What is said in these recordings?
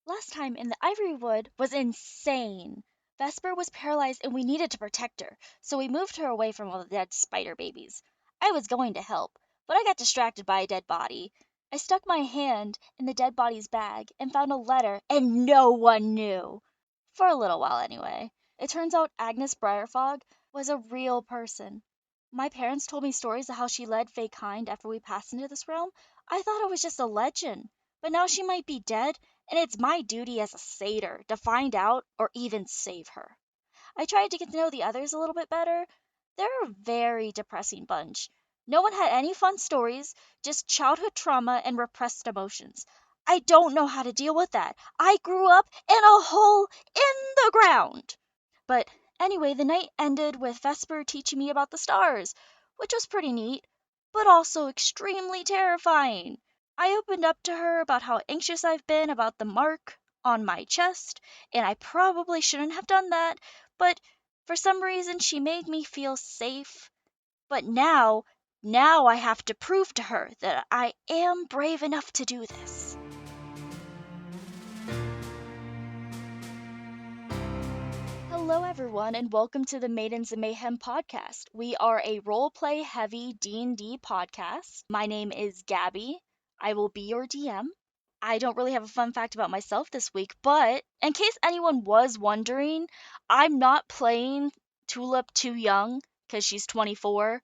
Last time in the Ivory Wood was insane. Vesper was paralyzed and we needed to protect her, so we moved her away from all the dead spider babies. I was going to help, but I got distracted by a dead body. I stuck my hand in the dead body's bag and found a letter, and no one knew. For a little while, anyway. It turns out Agnis Briarfog was a real person. My parents told me stories of how she led Faykind after we passed into this realm. I thought it was just a legend, but now she might be dead, and it's my duty as a satyr to find out or even save her. I tried to get to know the others a little bit better. They're a very depressing bunch. No one had any fun stories, just childhood trauma and repressed emotions. I don't know how to deal with that. I grew up in a hole in the ground. But anyway, the night ended with Vesper teaching me about the stars, which was pretty neat, but also extremely terrifying. I opened up to her about how anxious I've been about the mark on my chest, and I probably shouldn't have done that, but for some reason she made me feel safe. But now I have to prove to her that I am brave enough to do this. Hello, everyone, and welcome to the Maidens of Mayhem podcast. We are a roleplay heavy D&D podcast. My name is Gabby. I will be your DM. I don't really have a fun fact about myself this week, but in case anyone was wondering, I'm not playing Tulip too young because she's 24.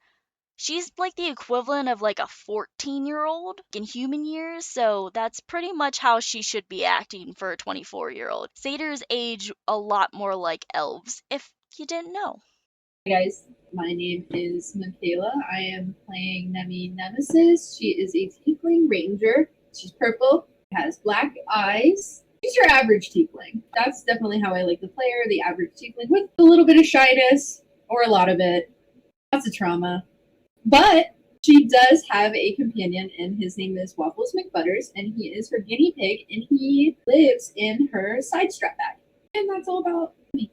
She's like the equivalent of like a 14-year-old in human years, so that's pretty much how she should be acting for a 24-year-old. Satyrs age a lot more like elves, if you didn't know. Hi guys, my name is Mikhayla. I am playing Nemmy Nemesis. She is a tiefling ranger. She's purple, has black eyes. She's your average tiefling. That's definitely how I like to play her, the average tiefling, with a little bit of shyness, or a lot of it. Lots of trauma. But she does have a companion, and his name is Waffles McButters, and he is her guinea pig, and he lives in her side strap bag. And that's all about me.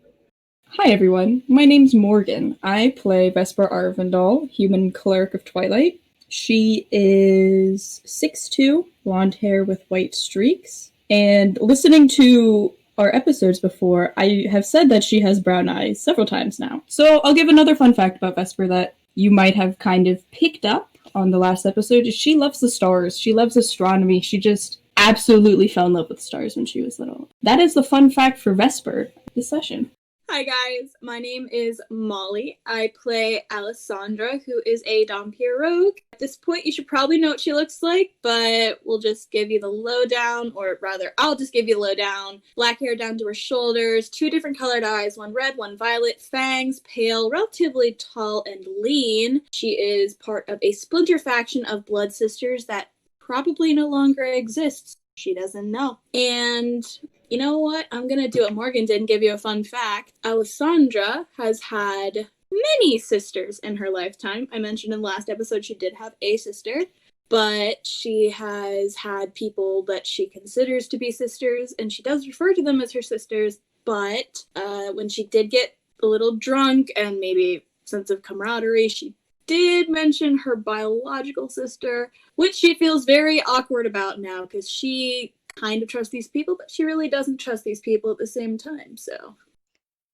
Hi everyone, my name's Morgan. I play Vesper Aurvandall, human cleric of Twilight. She is 6'2", blonde hair with white streaks. And listening to our episodes before, I have said that she has brown eyes several times now. So I'll give another fun fact about Vesper that you might have kind of picked up on the last episode. She loves the stars. She loves astronomy. She just absolutely fell in love with stars when she was little. That is the fun fact for Vesper this session. Hi guys, my name is Molly. I play Alessandra, who is a Dhampir rogue. At this point, you should probably know what she looks like, but we'll just give you the lowdown, or rather, I'll just give you the lowdown. Black hair down to her shoulders, 2 different colored eyes, one red, one violet, fangs, pale, relatively tall and lean. She is part of a splinter faction of blood sisters that probably no longer exists. She doesn't know. And you know what? I'm going to do what Morgan did and give you a fun fact. Alessandra has had many sisters in her lifetime. I mentioned in the last episode she did have a sister, but she has had people that she considers to be sisters, and she does refer to them as her sisters, but when she did get a little drunk and maybe sense of camaraderie, she did mention her biological sister, which she feels very awkward about now because she kind of trusts these people, but she really doesn't trust these people at the same time,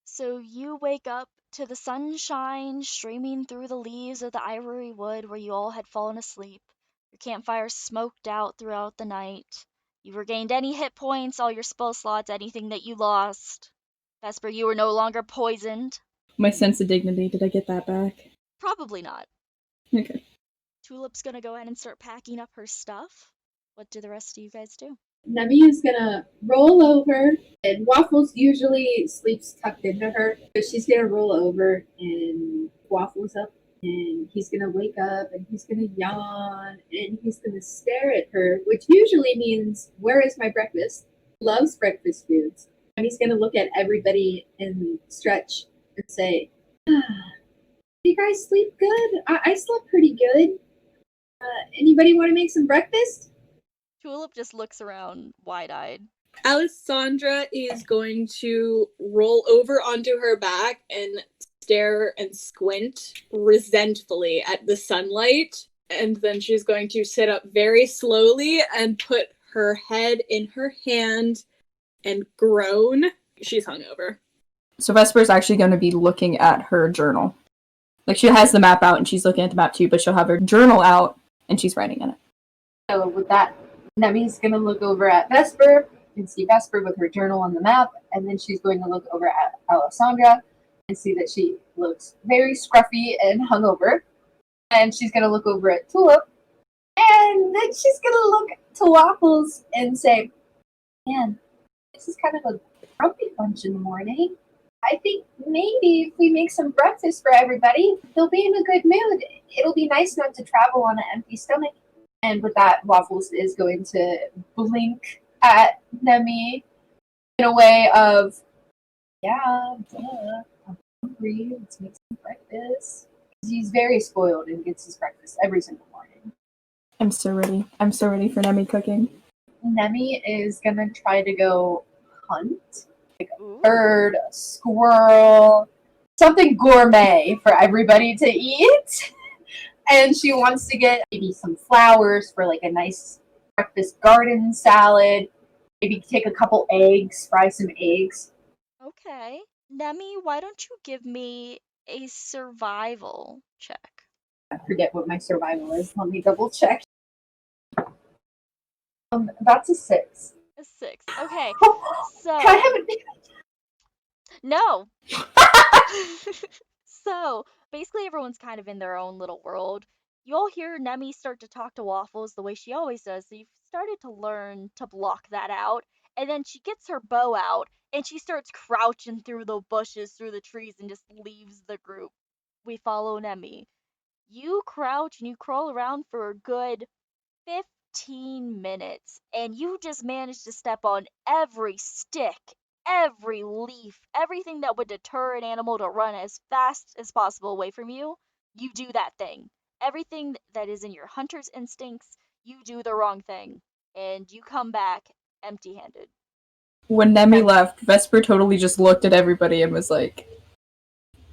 So you wake up to the sunshine streaming through the leaves of the ivory wood where you all had fallen asleep. Your campfire smoked out throughout the night. You regained any hit points, all your spell slots, anything that you lost. Vesper, you were no longer poisoned. My sense of dignity, did I get that back? Probably not. Okay. Tulip's gonna go ahead and start packing up her stuff. What do the rest of you guys do? Nemmy is gonna roll over, and Waffles usually sleeps tucked into her, but she's gonna roll over and Waffles up, and he's gonna wake up, and he's gonna yawn, and he's gonna stare at her, which usually means, "Where is my breakfast?" Loves breakfast foods. And he's gonna look at everybody and stretch and say, "You guys sleep good? I slept pretty good. Anybody want to make some breakfast?" Tulip just looks around wide-eyed. Alessandra is going to roll over onto her back and stare and squint resentfully at the sunlight, and then she's going to sit up very slowly and put her head in her hand and groan. She's hungover. So Vesper's actually going to be looking at her journal. Like, she has the map out and she's looking at the map too, but she'll have her journal out and she's writing in it. So with that, Nemmy's going to look over at Vesper and see Vesper with her journal on the map, and then she's going to look over at Alessandra and see that she looks very scruffy and hungover. And she's going to look over at Tulip, and then she's going to look to Waffles and say, man, this is kind of a grumpy bunch in the morning. I think maybe if we make some breakfast for everybody, they'll be in a good mood. It'll be nice not to travel on an empty stomach. And with that, Waffles is going to blink at Nemmy in a way of, yeah, duh, I'm hungry. Let's make some breakfast. He's very spoiled and gets his breakfast every single morning. I'm so ready. I'm so ready for Nemmy cooking. Nemmy is going to try to go hunt. Like a bird, a squirrel, something gourmet for everybody to eat. And she wants to get maybe some flowers for like a nice breakfast garden salad. Maybe take a couple eggs, fry some eggs. Okay. Nemmy, why don't you give me a survival check? I forget what my survival is. Let me double check. That's a 6. A 6. Okay. So Can I have it? no. So basically everyone's kind of in their own little world. You all hear Nemmy start to talk to Waffles the way she always does, so you've started to learn to block that out. And then she gets her bow out and she starts crouching through the bushes, through the trees, and just leaves the group. We follow Nemmy. You crouch and you crawl around for a good 15 minutes, and you just manage to step on every stick, every leaf, everything that would deter an animal to run as fast as possible away from you. You do that thing. Everything that is in your hunter's instincts, you do the wrong thing, and you come back empty-handed. When Nemmy left, Vesper totally just looked at everybody and was like,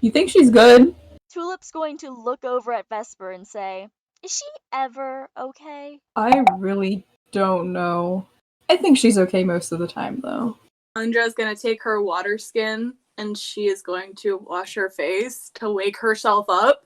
you think she's good? Tulip's going to look over at Vesper and say, is she ever okay? I really don't know. I think she's okay most of the time, though. Andra's gonna take her water skin and she is going to wash her face to wake herself up.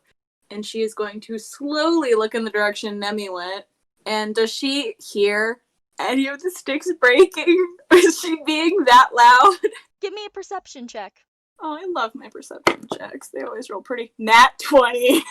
And she is going to slowly look in the direction Nemmy went. And does she hear any of the sticks breaking? Or is she being that loud? Give me a perception check. Oh, I love my perception checks. They always roll pretty. Nat 20.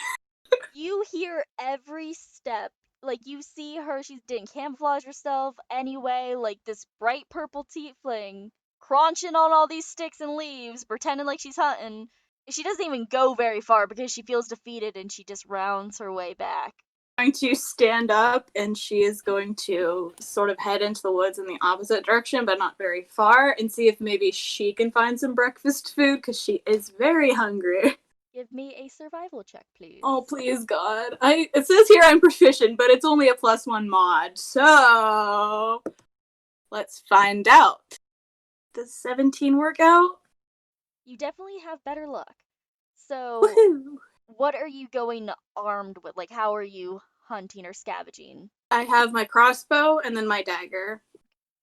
You hear every step. Like, you see her, she didn't camouflage herself anyway, like this bright purple tiefling crunching on all these sticks and leaves, pretending like she's hunting. She doesn't even go very far because she feels defeated and she just rounds her way back. Going to stand up and she is going to sort of head into the woods in the opposite direction, but not very far, and see if maybe she can find some breakfast food because she is very hungry. Give me a survival check, please. Oh, please, God. It says here I'm proficient, but it's only a +1 mod, so let's find out. Does 17 work out? You definitely have better luck. So, Woohoo! what are you going armed with? Like, how are you hunting or scavenging? I have my crossbow and then my dagger.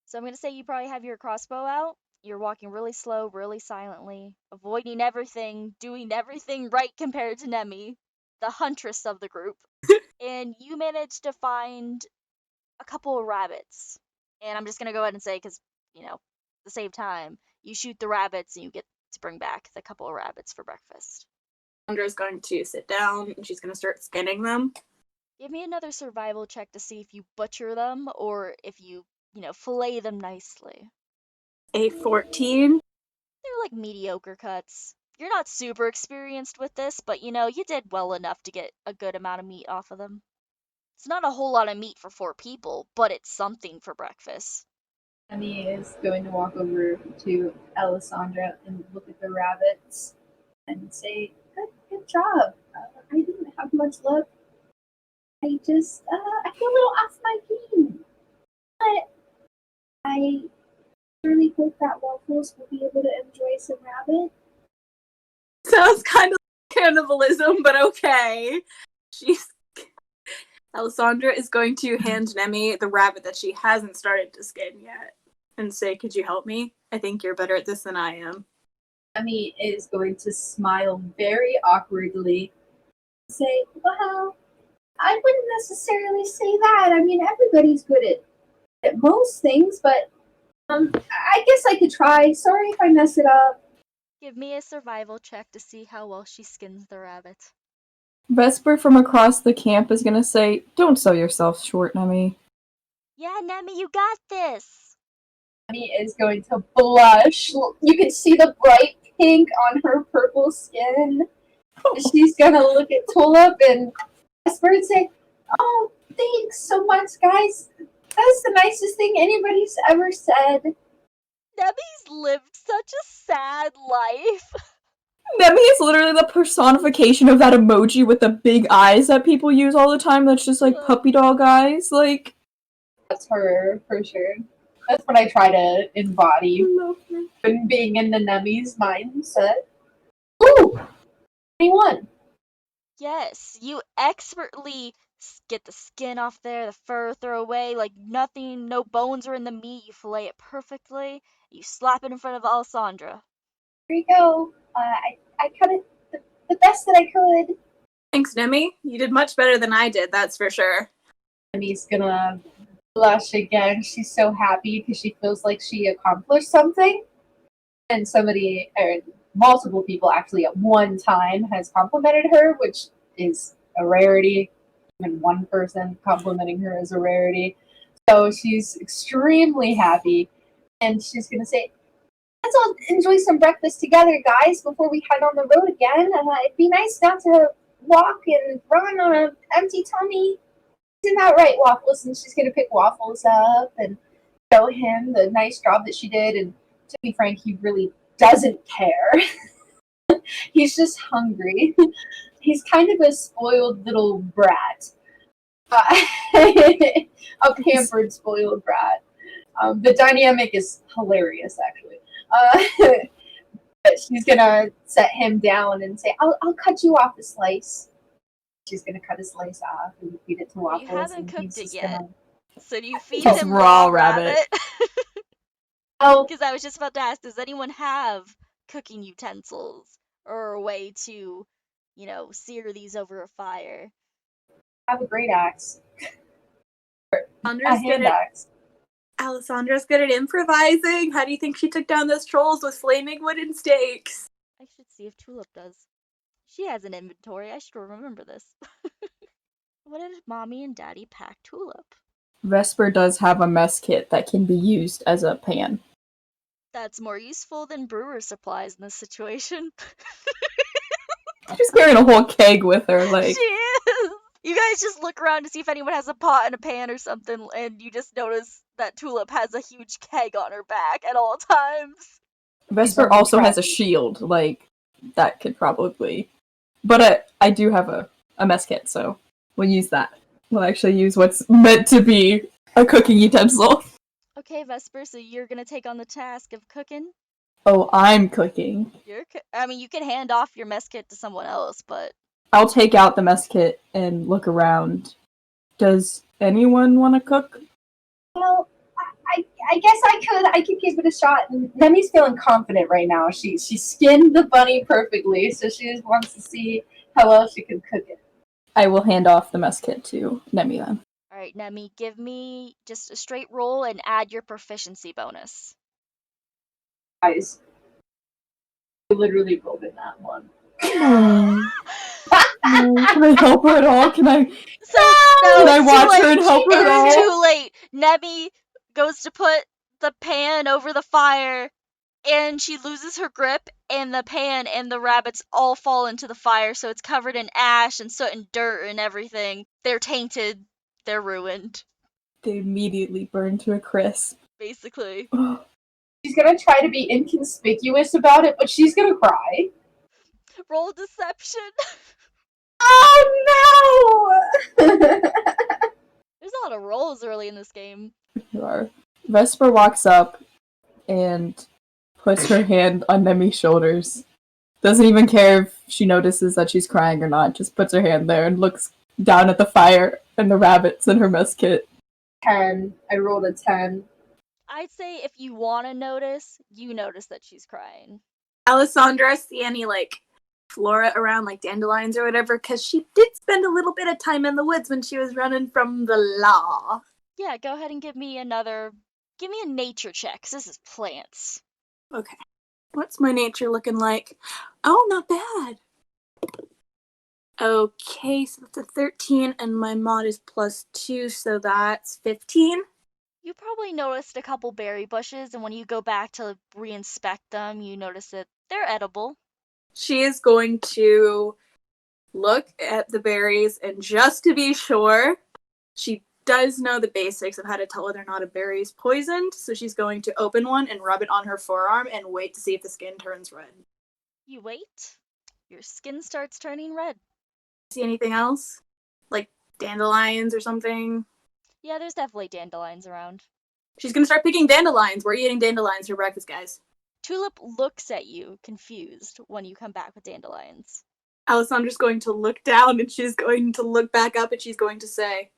So I'm going to say you probably have your crossbow out. You're walking really slow, really silently, avoiding everything, doing everything right compared to Nemmy, the huntress of the group. And you managed to find a couple of rabbits. And I'm just going to go ahead and say, because, at the same time, you shoot the rabbits and you get to bring back the couple of rabbits for breakfast. Sandra's going to sit down and she's going to start skinning them. Give me another survival check to see if you butcher them or if you, fillet them nicely. A 14. They're like mediocre cuts. You're not super experienced with this, but you did well enough to get a good amount of meat off of them. It's not a whole lot of meat for 4 people, but it's something for breakfast. Nemmy is going to walk over to Alessandra and look at the rabbits and say, good job. I didn't have much luck. I just, I feel a little off my game. But I really hope that Waffles will be able to enjoy some rabbit. Sounds kind of like cannibalism, but okay. Alessandra is going to hand Nemmy the rabbit that she hasn't started to skin yet. and say, could you help me? I think you're better at this than I am. Nemmy is going to smile very awkwardly and say, well, I wouldn't necessarily say that. I mean, everybody's good at most things, but I guess I could try. Sorry if I mess it up. Give me a survival check to see how well she skins the rabbit. Vesper from across the camp is gonna say, don't sell yourself short, Nemmy. Yeah, Nemmy, you got this! Nemmy is going to blush. You can see the bright pink on her purple skin. She's gonna look at Tulip and Vesper and say, oh, thanks so much, guys. That's the nicest thing anybody's ever said. Nemmy's lived such a sad life. Nemmy is literally the personification of that emoji with the big eyes that people use all the time. That's just like puppy dog eyes. Like, that's her for sure. That's what I try to embody when being in the Nemmy's mindset. Ooh, 21. Yes, you expertly get the skin off there, the fur throw away, like nothing, no bones are in the meat. You fillet it perfectly. You slap it in front of Alessandra. Here you go. I cut it the best that I could. Thanks, Nemmy. You did much better than I did, that's for sure. Nemmy's gonna blush again. She's so happy because she feels like she accomplished something. And somebody, or multiple people actually at one time, has complimented her, which is a rarity. Even one person complimenting her is a rarity. So she's extremely happy. And she's gonna say, let's all enjoy some breakfast together, guys, before we head on the road again. It'd be nice not to walk and run on an empty tummy. Isn't that right, Waffles? And she's going to pick Waffles up and show him the nice job that she did. And to be frank, he really doesn't care. He's just hungry. He's kind of a spoiled little brat. A pampered, spoiled brat. The dynamic is hilarious, actually. But she's gonna set him down and say, I'll cut you off a slice. She's gonna cut a slice off and feed it to Waffles. You haven't cooked it yet. So do you feed Just him raw raw rabbit. Oh, Because I was just about to ask, does anyone have cooking utensils or a way to, sear these over a fire? I have a great axe. A Alessandra's hand axe. Alessandra's good at improvising. How do you think she took down those trolls with flaming wooden stakes? I should see if Tulip does. She has an inventory. I should remember this. What did Mommy and Daddy pack Tulip? Vesper does have a mess kit that can be used as a pan. That's more useful than brewer supplies in this situation. She's carrying a whole keg with her, like. She is! You guys just look around to see if anyone has a pot and a pan or something, and you just notice that Tulip has a huge keg on her back at all times. Vesper also has a shield, like, that could probably... But I do have a mess kit, so we'll use that. We'll actually use what's meant to be a cooking utensil. Okay, Vesper, so you're gonna take on the task of cooking? Oh, I'm cooking. You can hand off your mess kit to someone else, but... I'll take out the mess kit and look around. Does anyone want to cook? Well, I guess I could give it a shot. Nemmy's feeling confident right now. She skinned the bunny perfectly, so she just wants to see how well she can cook it. I will hand off the mess kit to Nemmy then. Alright, Nemmy, give me just a straight roll and add your proficiency bonus. Guys, I literally rolled in that one. Can I help her at all? Can I watch her and help her at all? It's too late. Nemmy goes to put the pan over the fire, and she loses her grip, and the pan and the rabbits all fall into the fire, so it's covered in ash and soot and dirt and everything. They're tainted. They're ruined. They immediately burn to a crisp. Basically. She's gonna try to be inconspicuous about it, but she's gonna cry. Roll deception. Oh no! There's a lot of rolls early in this game. You are. Vesper walks up and puts her hand on Nemmy's shoulders. Doesn't even care if she notices that she's crying or not. Just puts her hand there and looks down at the fire and the rabbits in her mess kit. 10. I rolled a 10. I'd say if you want to notice, you notice that she's crying. Alessandra, see any, flora around, dandelions or whatever? Because she did spend a little bit of time in the woods when she was running from the law. Yeah, go ahead and give me a nature check, 'cause this is plants. Okay. What's my nature looking like? Oh, not bad. Okay, so that's a 13, and my mod is +2, so that's 15. You probably noticed a couple berry bushes, and when you go back to reinspect them, you notice that they're edible. She is going to look at the berries, and just to be sure, she does know the basics of how to tell whether or not a berry is poisoned, so she's going to open one and rub it on her forearm and wait to see if the skin turns red. You wait, your skin starts turning red. See anything else? Like dandelions or something? Yeah, there's definitely dandelions around. She's gonna start picking dandelions. We're eating dandelions for breakfast, guys. Tulip looks at you, confused, when you come back with dandelions. Alessandra's going to look down, and she's going to look back up, and she's going to say,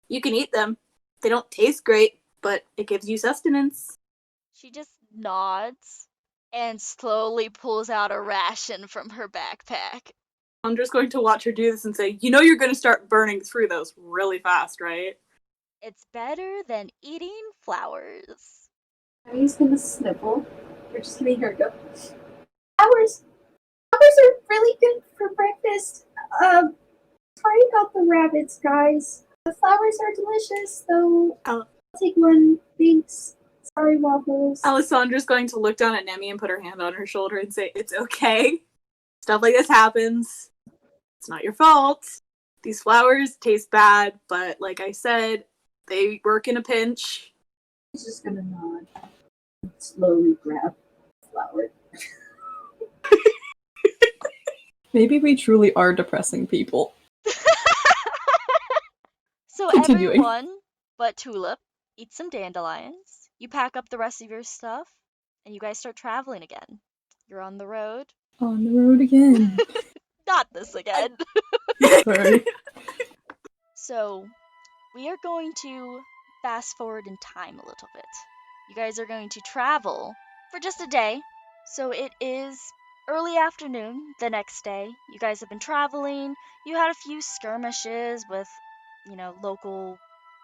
"You can eat them. They don't taste great, but it gives you sustenance." She just nods and slowly pulls out a ration from her backpack. Alessandra's going to watch her do this and say, "You know you're going to start burning through those really fast, right?" It's better than eating flowers. He's gonna sniffle. We're just gonna hear her go. Flowers are really good for breakfast. Sorry about the rabbits, guys. The flowers are delicious, though. I'll take one. Thanks. Sorry, Waffles. Alessandra's going to look down at Nemmy and put her hand on her shoulder and say, "It's okay. Stuff like this happens. It's not your fault. These flowers taste bad, but like I said, they work in a pinch." He's just gonna nod and slowly grab the flower. Maybe we truly are depressing people. So Continuing. everyone but Tulip eats some dandelions. You pack up the rest of your stuff, and you guys start traveling again. You're on the road. On the road again. Not this again. Sorry. So, we are going to fast forward in time a little bit. You guys are going to travel for just a day. So it is early afternoon the next day. You guys have been traveling. You had a few skirmishes with, local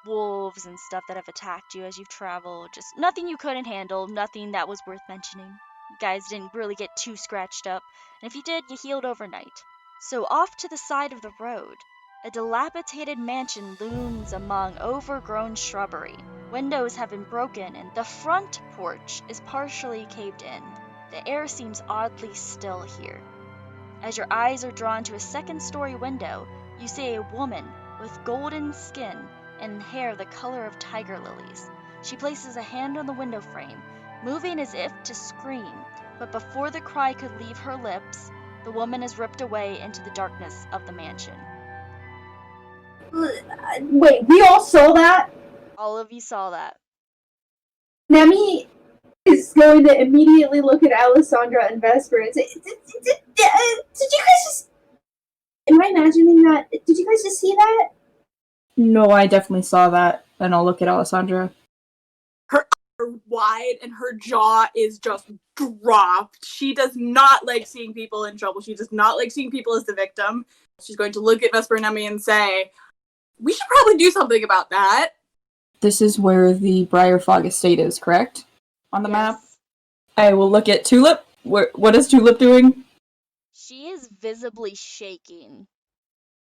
wolves and stuff that have attacked you as you've traveled. Just nothing you couldn't handle, nothing that was worth mentioning. You guys didn't really get too scratched up, and if you did, you healed overnight. So off to the side of the road, a dilapidated mansion looms among overgrown shrubbery. Windows have been broken, and the front porch is partially caved in. The air seems oddly still here. As your eyes are drawn to a second-story window, you see a woman with golden skin and hair the color of tiger lilies. She places a hand on the window frame, moving as if to scream, but before the cry could leave her lips, the woman is ripped away into the darkness of the mansion. Wait, we all saw that? All of you saw that. Nemmy is going to immediately look at Alessandra and Vesper and say, did you guys just... Am I imagining that? Did you guys just see that? No, I definitely saw that. And I'll look at Alessandra. Her eyes are wide and her jaw is just dropped. She does not like seeing people in trouble. She does not like seeing people as the victim. She's going to look at Vesper and Nemmy and say, "We should probably do something about that." This is where the Briarfog Estate is, correct? On the map? Yes. I will look at Tulip. What is Tulip doing? She is visibly shaking.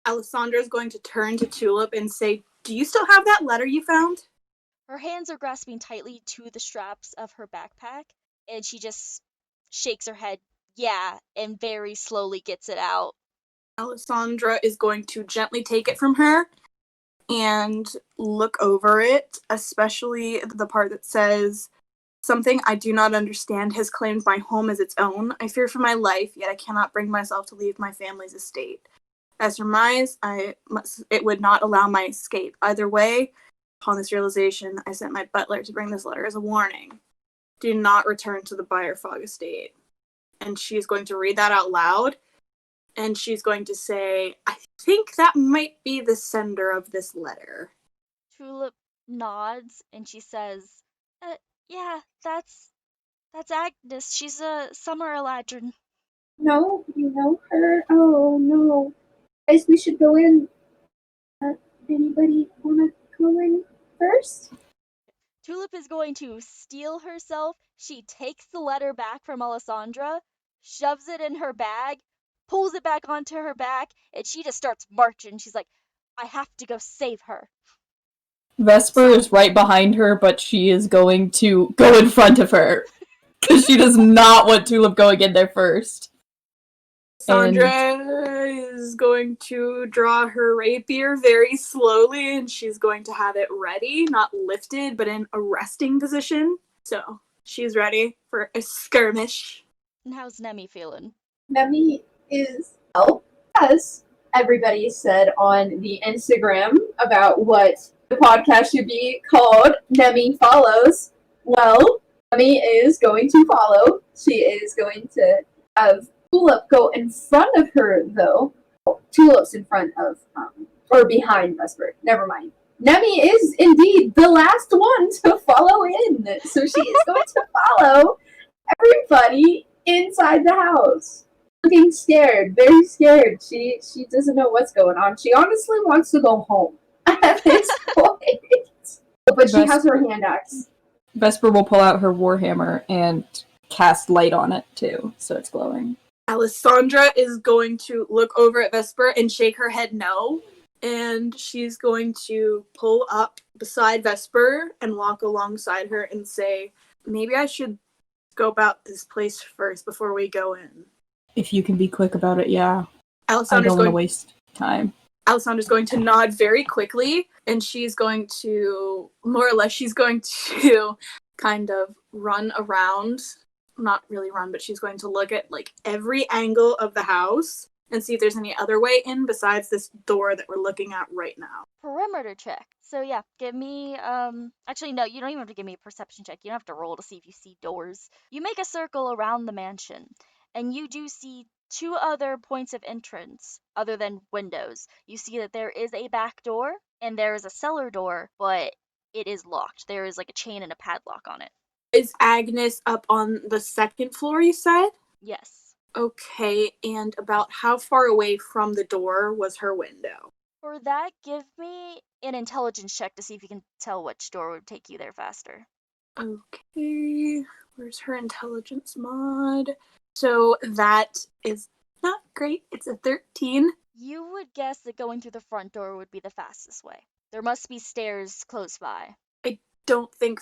Alessandra is going to turn to Tulip and say, "Do you still have that letter you found?" Her hands are grasping tightly to the straps of her backpack, and she just shakes her head, yeah, and very slowly gets it out. Alessandra is going to gently take it from her and look over it, especially the part that says, "Something I do not understand has claimed my home as its own. I fear for my life, yet I cannot bring myself to leave my family's estate. As surmise, it would not allow my escape. Either way, upon this realization, I sent my butler to bring this letter as a warning. Do not return to the Briarfog Estate." And she's going to read that out loud, and she's going to say, "I think that might be the sender of this letter." Tulip nods and she says, Yeah, that's Agnes. She's a summer eladrin. No, you know her? Oh no. Guys, we should go in. Anybody wanna go in first? Tulip is going to steel herself. She takes the letter back from Alessandra, shoves it in her bag, pulls it back onto her back, and she just starts marching. She's like, I have to go save her. Vesper is right behind her, but she is going to go in front of her. Because she does not want Tulip going in there first. Sandra is going to draw her rapier very slowly, and she's going to have it ready, not lifted, but in a resting position. So she's ready for a skirmish. And how's Nemmy feeling? Nemmy is, well, as everybody said on the Instagram about what the podcast should be called, Nemmy Follows. Well, Nemmy is going to follow. She is going to have Tulip go in front of her, though. Tulip's in front of, or behind Vesper. Never mind. Nemmy is indeed the last one to follow in. So she is going to follow everybody inside the house. Looking scared, very scared. She doesn't know what's going on. She honestly wants to go home at this point. But she has her hand axe. Vesper will pull out her warhammer and cast light on it too, so it's glowing. Alessandra is going to look over at Vesper and shake her head no, and she's going to pull up beside Vesper and walk alongside her and say, maybe I should go about this place first before we go in. If you can be quick about it, yeah. I Alessandra's don't want to waste time. Alessandra's going to nod very quickly, and she's going to, more or less, she's going to kind of run around. Not really run, but she's going to look at like every angle of the house and see if there's any other way in besides this door that we're looking at right now. Perimeter check. So yeah, give me actually no, you don't even have to give me a perception check. You don't have to roll to see if you see doors. You make a circle around the mansion, and you do see two other points of entrance other than windows. You see that there is a back door and there is a cellar door, but it is locked. There is like a chain and a padlock on it. Is Agnis up on the second floor, you said? Yes. Okay, and about how far away from the door was her window? For that, give me an intelligence check to see if you can tell which door would take you there faster. Okay, where's her intelligence mod? So that is not great. It's a 13. You would guess that going through the front door would be the fastest way. There must be stairs close by. I don't think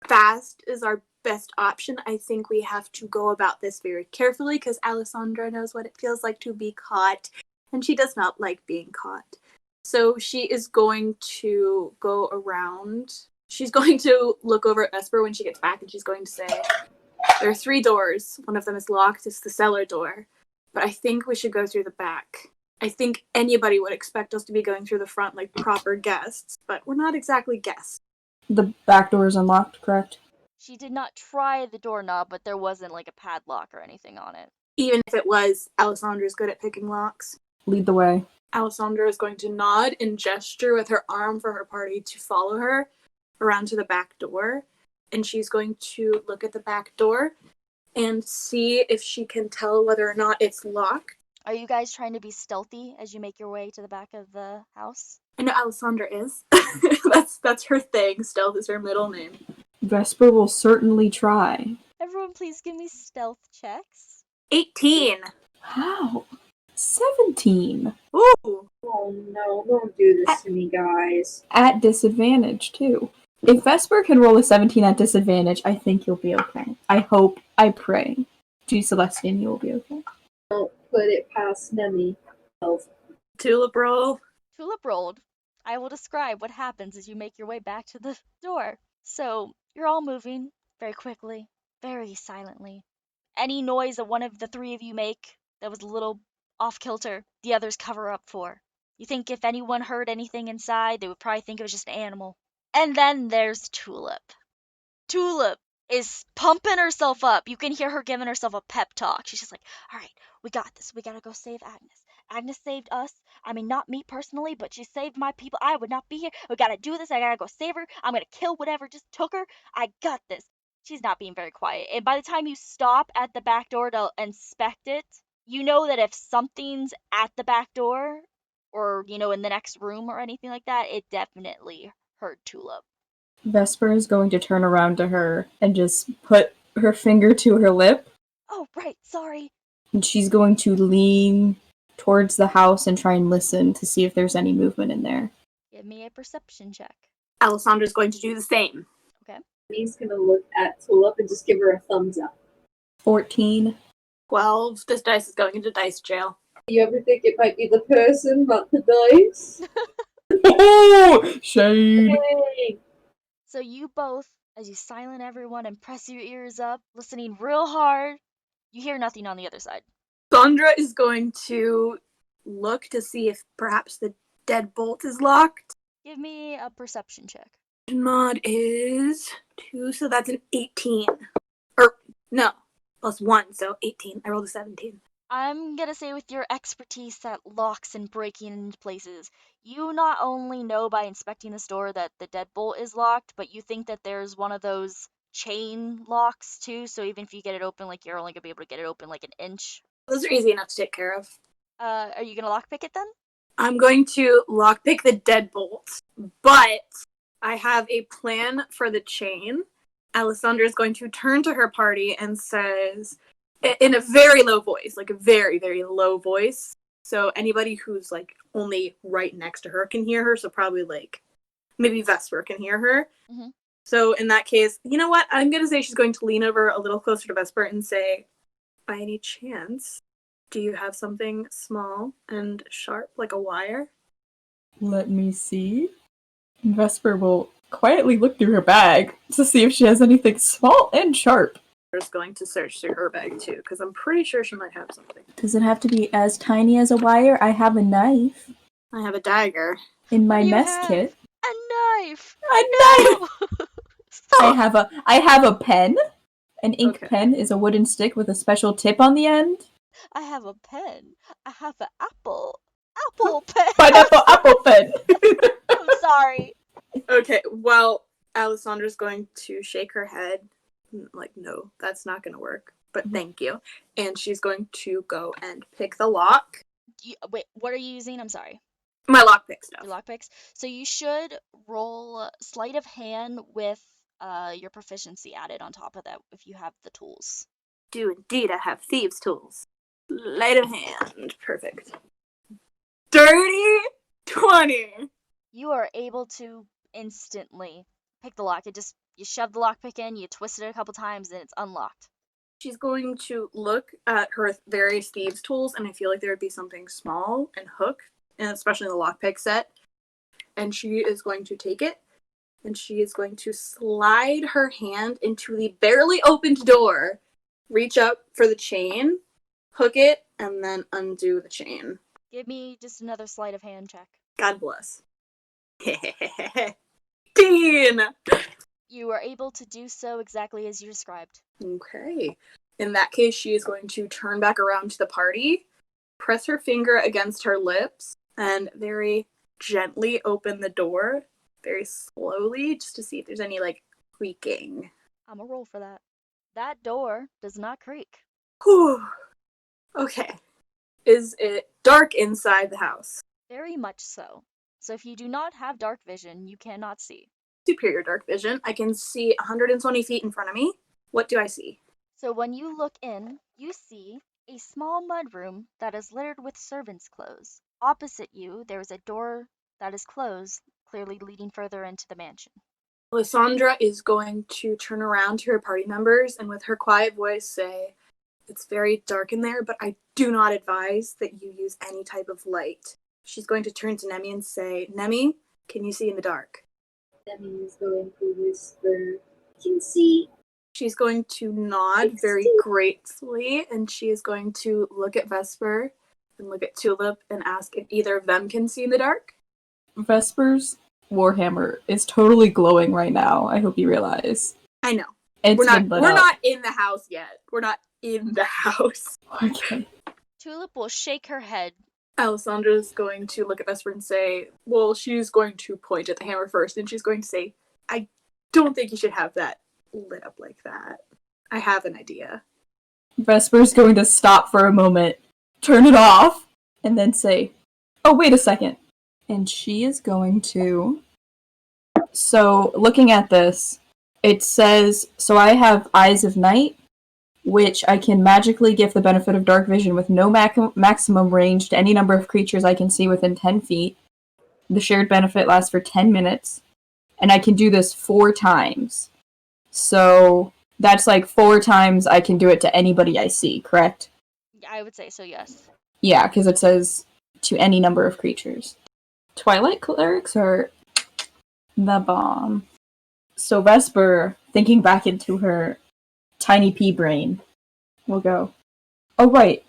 fast is our best option. I think we have to go about this very carefully because Alessandra knows what it feels like to be caught, and she does not like being caught. So she is going to go around. She's going to look over at Vesper when she gets back, and she's going to say, there are 3 doors. One of them is locked. It's the cellar door. But I think we should go through the back. I think anybody would expect us to be going through the front like proper guests, but we're not exactly guests. The back door is unlocked, correct? She did not try the doorknob, but there wasn't like a padlock or anything on it. Even if it was, Alessandra's good at picking locks. Lead the way. Alessandra is going to nod and gesture with her arm for her party to follow her around to the back door. And she's going to look at the back door and see if she can tell whether or not it's locked. Are you guys trying to be stealthy as you make your way to the back of the house? I know Alessandra is. That's her thing. Stealth is her middle name. Vesper will certainly try. Everyone please give me stealth checks. 18. How? 17. Ooh. Oh no, don't do this to me, guys. At disadvantage, too. If Vesper can roll a 17 at disadvantage, I think you'll be okay. I hope, I pray. To Celestian, you will be okay. Don't put it past Nemmy. Tulip roll. Tulip rolled. I will describe what happens as you make your way back to the door. So, you're all moving very quickly, very silently. Any noise that one of the 3 of you make that was a little off-kilter, the others cover up for. You think if anyone heard anything inside, they would probably think it was just an animal. And then there's Tulip. Tulip is pumping herself up. You can hear her giving herself a pep talk. She's just like, all right, we got this. We gotta go save Agnis. Agnis saved us. I mean, not me personally, but she saved my people. I would not be here. We gotta do this. I gotta go save her. I'm gonna kill whatever just took her. I got this. She's not being very quiet. And by the time you stop at the back door to inspect it, you know that if something's at the back door or, in the next room or anything like that, it definitely heard Tulip. Vesper is going to turn around to her and just put her finger to her lip. Oh, right, sorry. And she's going to lean towards the house and try and listen to see if there's any movement in there. Give me a perception check. Alessandra's going to do the same. Okay. He's gonna look at Tulip and just give her a thumbs up. 14. 12. This dice is going into dice jail. You ever think it might be the person, not the dice? Oh! Shade! Hey. So you both, as you silent everyone and press your ears up, listening real hard, you hear nothing on the other side. Sandra is going to look to see if perhaps the deadbolt is locked. Give me a perception check. Mod is 2, so that's an 18. Or, no, plus 1, so 18. I rolled a 17. I'm gonna say with your expertise at locks and breaking into places, you not only know by inspecting this door that the deadbolt is locked, but you think that there's one of those chain locks too, so even if you get it open, like, you're only gonna be able to get it open like an inch. Those are easy enough to take care of. Are you gonna lockpick it then? I'm going to lockpick the deadbolt, but I have a plan for the chain. Alessandra is going to turn to her party and says, in a very low voice, like a very, very low voice, so anybody who's, like, only right next to her can hear her, so probably, like, maybe Vesper can hear her. Mhm. So in that case, you know what? I'm going to say she's going to lean over a little closer to Vesper and say, by any chance, do you have something small and sharp like a wire? Let me see. Vesper will quietly look through her bag to see if she has anything small and sharp. Just going to search through her bag too, because I'm pretty sure she might have something. Does it have to be as tiny as a wire? I have a knife I have a dagger. in my What do you mess have? kit. A knife! A knife! No! I have a pen. An ink Okay. pen is a wooden stick with a special tip on the end. I have a pen. I have an apple. Apple pen! Pineapple apple pen. I'm sorry. Okay, well, Alessandra's going to shake her head. Like, no, that's not going to work. But thank you. And she's going to go and pick the lock. Wait, what are you using? I'm sorry. My lockpick stuff. Your lockpicks. So you should roll sleight of hand with your proficiency added on top of that if you have the tools. Do indeed, I have thieves' tools. Sleight of hand. Perfect. Dirty 20. You are able to instantly pick the lock. You shove the lockpick in, you twist it a couple times, and it's unlocked. She's going to look at her various thieves' tools, and I feel like there would be something small and hooked, and especially in the lockpick set. And she is going to take it, and she is going to slide her hand into the barely opened door, reach up for the chain, hook it, and then undo the chain. Give me just another sleight of hand check. God bless. Dean! You are able to do so exactly as you described. Okay. In that case, she is going to turn back around to the party, press her finger against her lips, and very gently open the door, very slowly, just to see if there's any, like, creaking. I'm gonna roll for that. That door does not creak. Whew. Okay. Is it dark inside the house? Very much so. So if you do not have dark vision, you cannot see. Superior dark vision. I can see 120 feet in front of me. What do I see? So when you look in, you see a small mudroom that is littered with servants' clothes. Opposite you, there is a door that is closed, clearly leading further into the mansion. Alessandra is going to turn around to her party members and with her quiet voice say, "It's very dark in there, but I do not advise that you use any type of light." She's going to turn to Nemmy and say, "Nemmy, can you see in the dark?" Nemmy is going to whisper, "I can see." She's going to nod very gratefully, and she is going to look at Vesper and look at Tulip and ask if either of them can see in the dark. Vesper's warhammer is totally glowing right now. I hope you realize. I know. It's We're been lit up. not in the house yet. We're not in the house. Okay. Tulip will shake her head. Alessandra's going to look at Vesper and say, well, she's going to point at the hammer first, and she's going to say, "I don't think you should have that lit up like that. I have an idea. Vesper's going to stop for a moment, turn it off, and then say, oh, wait a second. And she is going to... So, looking at this, it says, so I have Eyes of Night, which I can magically give the benefit of dark vision with no maximum range to any number of creatures I can see within 10 feet. The shared benefit lasts for 10 minutes, and I can do this 4 times. So, that's like 4 times I can do it to anybody I see, correct? I would say so, yes. Yeah, because it says to any number of creatures. Twilight clerics are the bomb. So Vesper, thinking back into her tiny pea brain, will go, oh right,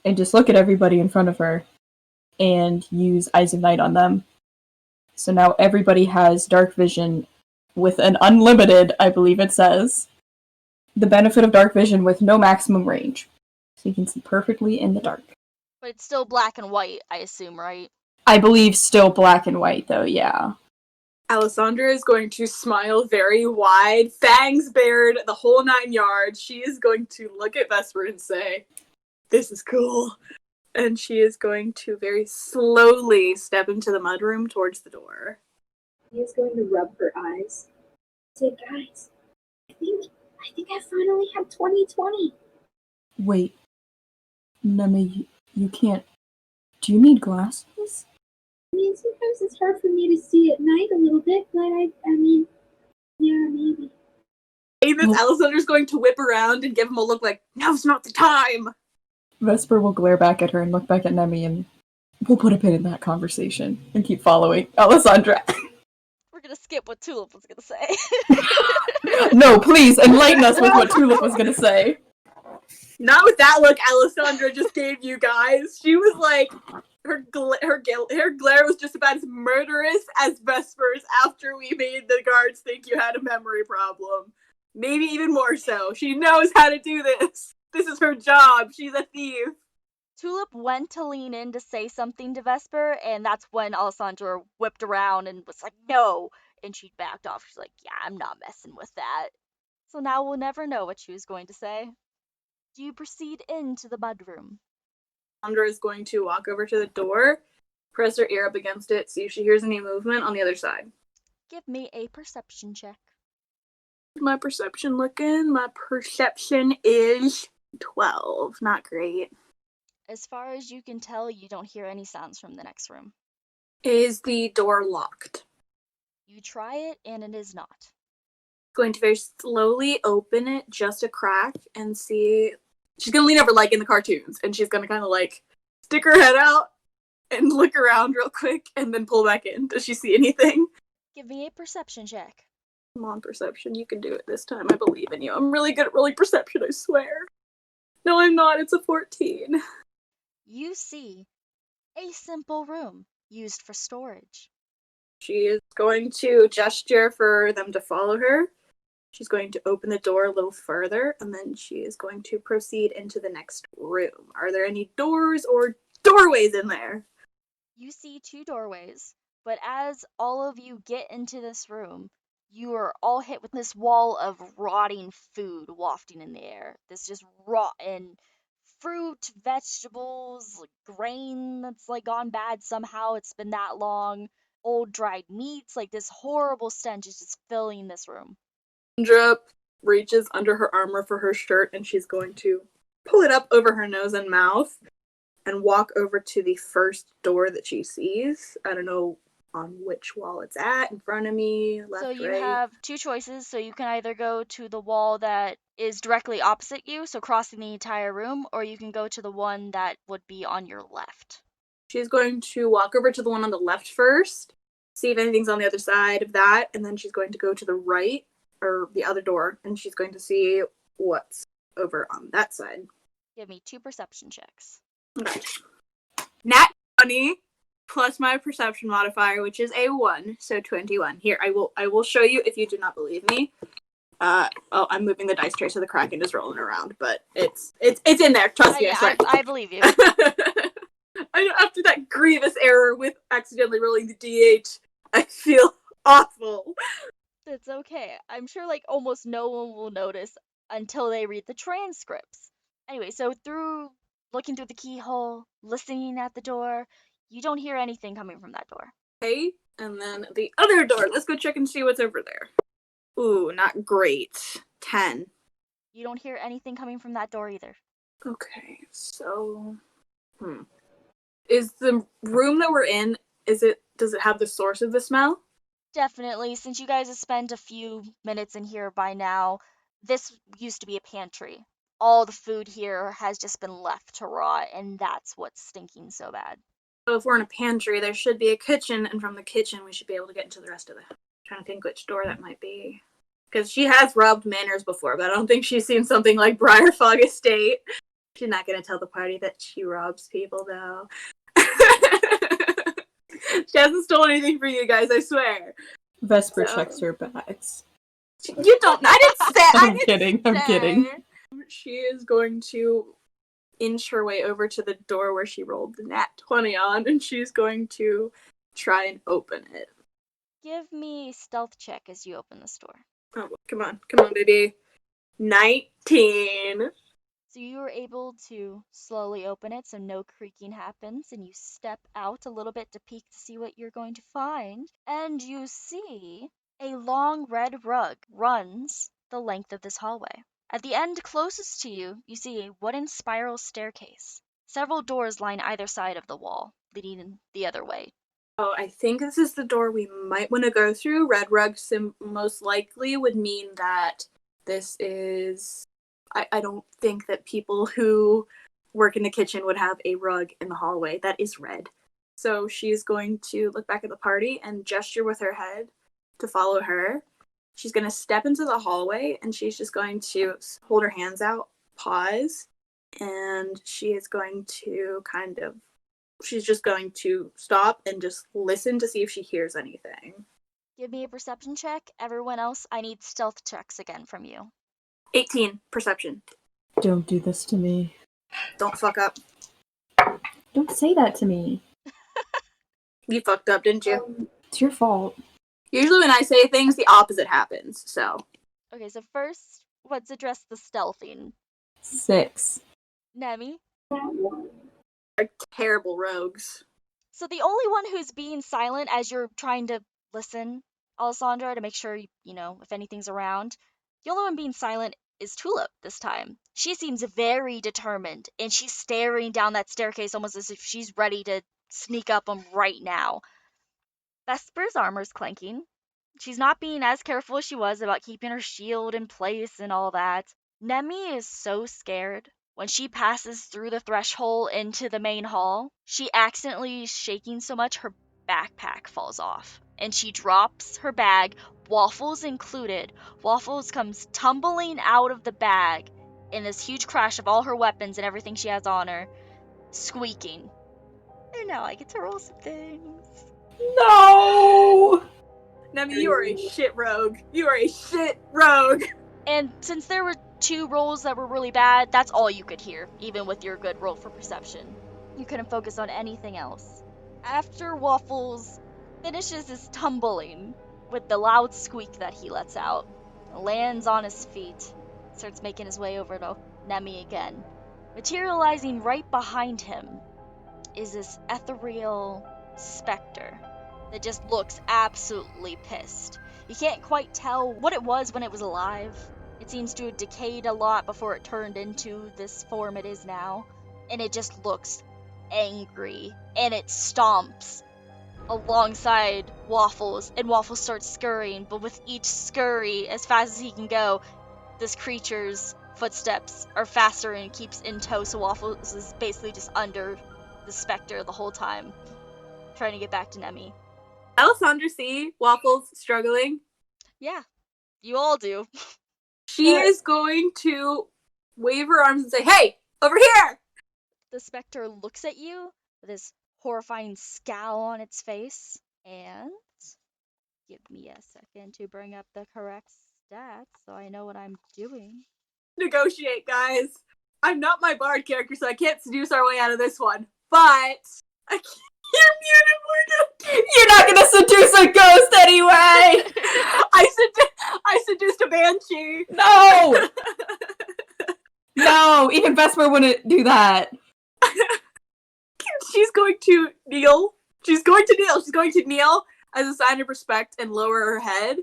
and just look at everybody in front of her and use Eyes of Night on them. So now everybody has dark vision with an unlimited, I believe it says, the benefit of dark vision with no maximum range. So you can see perfectly in the dark. But it's still black and white, I assume, right? I believe still black and white, though, yeah. Alessandra is going to smile very wide, fangs bared, the whole 9 yards. She is going to look at Vesper and say, this is cool. And she is going to very slowly step into the mudroom towards the door. He is going to rub her eyes. Say, guys, I think I finally have 20/20. Wait. Nemmy, you can't... Do you need glasses? I mean, sometimes it's hard for me to see at night a little bit, but I mean, yeah, maybe. Agnis, Alessandra's going to whip around and give him a look like, now's not the time! Vesper will glare back at her and look back at Nemmy, and we'll put a pin in that conversation and keep following Alessandra. We're gonna skip what Tulip was gonna say. No, please, enlighten us with what Tulip was gonna say. Not with that look Alessandra just gave you guys. She was like, her glare was just about as murderous as Vesper's after we made the guards think you had a memory problem. Maybe even more so. She knows how to do this. This is her job. She's a thief. Tulip went to lean in to say something to Vesper, and that's when Alessandra whipped around and was like, no! And she backed off. She's like, yeah, I'm not messing with that. So now we'll never know what she was going to say. Do you proceed into the mudroom? Alessandra is going to walk over to the door, press her ear up against it, see if she hears any movement on the other side. Give me a perception check. My perception looking? My perception is 12. Not great. As far as you can tell, you don't hear any sounds from the next room. Is the door locked? You try it, and it is not. Going to very slowly open it just a crack and see. She's going to lean over like in the cartoons, and she's going to kind of like stick her head out and look around real quick and then pull back in. Does she see anything? Give me a perception check. Come on, perception. You can do it this time. I believe in you. I'm really good at rolling perception, I swear. No, I'm not. It's a 14. You see a simple room used for storage. She is going to gesture for them to follow her. She's going to open the door a little further, and then she is going to proceed into the next room. Are there any doors or doorways in there? You see 2 doorways, but as all of you get into this room, you are all hit with this wall of rotting food wafting in the air. This just rotten fruit, vegetables, grain that's like gone bad somehow. It's been that long. Old dried meats, like this horrible stench is just filling this room. Alessandra reaches under her armor for her shirt, and she's going to pull it up over her nose and mouth and walk over to the first door that she sees. I don't know on which wall it's at, in front of me, left, So you right. have 2 choices. So you can either go to the wall that is directly opposite you, so crossing the entire room, or you can go to the one that would be on your left. She's going to walk over to the one on the left first, see if anything's on the other side of that, and then she's going to go to the right, or the other door, and she's going to see what's over on that side. Give me 2 perception checks. Okay. Nat 20 plus my perception modifier, which is a 1, so 21. Here, I will show you if you do not believe me. I'm moving the dice tray so the Kraken is rolling around, but it's in there. Trust me, Yeah, I swear. I believe you. After that grievous error with accidentally rolling the D8, I feel awful. That's okay. I'm sure like almost no one will notice until they read the transcripts. Anyway, so through looking through the keyhole, listening at the door, you don't hear anything coming from that door. Okay, and then the other door. Let's go check and see what's over there. Ooh, not great. 10. You don't hear anything coming from that door either. Okay, so is the room that we're in, does it have the source of the smell? Definitely, since you guys have spent a few minutes in here by now, this used to be a pantry. All the food here has just been left to rot, and that's what's stinking so bad. So if we're in a pantry, there should be a kitchen, and from the kitchen we should be able to get into the rest of it. I'm trying to think which door that might be. Because she has robbed manors before, but I don't think she's seen something like Briarfog Estate. She's not going to tell the party that she robs people, though. She hasn't stolen anything for you guys, I swear. Vesper checks her bags. You don't. I didn't say. I'm kidding. She is going to inch her way over to the door where she rolled the nat 20 on, and she's going to try and open it. Give me a stealth check as you open this door. Oh, come on, baby. 19. So you were able to slowly open it so no creaking happens, and you step out a little bit to peek to see what you're going to find, and you see a long red rug runs the length of this hallway. At the end closest to you, you see a wooden spiral staircase. Several doors line either side of the wall, leading the other way. Oh, I think this is the door we might want to go through. Red rug most likely would mean that this is... I don't think that people who work in the kitchen would have a rug in the hallway. That is red. So she's going to look back at the party and gesture with her head to follow her. She's going to step into the hallway, and she's just going to hold her hands out, pause, and she is going to she's just going to stop and just listen to see if she hears anything. Give me a perception check. Everyone else, I need stealth checks again from you. 18, perception. Don't do this to me. Don't fuck up. Don't say that to me. You fucked up, didn't you? It's your fault. Usually when I say things, the opposite happens, so. Okay, so first, let's address the stealthing. 6. Nemmy? They're terrible rogues. So the only one who's being silent as you're trying to listen, Alessandra, to make sure, if anything's around, the only one being silent is Tulip this time. She seems very determined, and she's staring down that staircase almost as if she's ready to sneak up them right now. Vesper's armor's clanking. She's not being as careful as she was about keeping her shield in place and all that. Nemmy is so scared. When she passes through the threshold into the main hall, she accidentally is shaking so much her backpack falls off, and she drops her bag, Waffles included. Waffles comes tumbling out of the bag in this huge crash of all her weapons and everything she has on her, squeaking. And now I get to roll some things. No! Nemmy, you are a shit rogue. You are a shit rogue. And since there were 2 rolls that were really bad, that's all you could hear, even with your good roll for perception. You couldn't focus on anything else. After Waffles finishes his tumbling with the loud squeak that he lets out, lands on his feet, starts making his way over to Nemmy again. Materializing right behind him is this ethereal specter that just looks absolutely pissed. You can't quite tell what it was when it was alive. It seems to have decayed a lot before it turned into this form it is now, and it just looks angry, and it stomps alongside Waffles, and Waffles starts scurrying, but with each scurry, as fast as he can go, this creature's footsteps are faster and keeps in tow, so Waffles is basically just under the specter the whole time, trying to get back to Nemmy. Alessandra, see Waffles struggling? Yeah, you all do. She is going to wave her arms and say, "Hey, over here!" The specter looks at you with this horrifying scowl on its face, and give me a second to bring up the correct stats so I know what I'm doing. Negotiate, guys. I'm not my bard character, so I can't seduce our way out of this one. But I You're muted, Morgan. You're not gonna seduce a ghost anyway! I seduced a banshee. No! No, even Vesper wouldn't do that. She's going to kneel. She's going to kneel as a sign of respect and lower her head.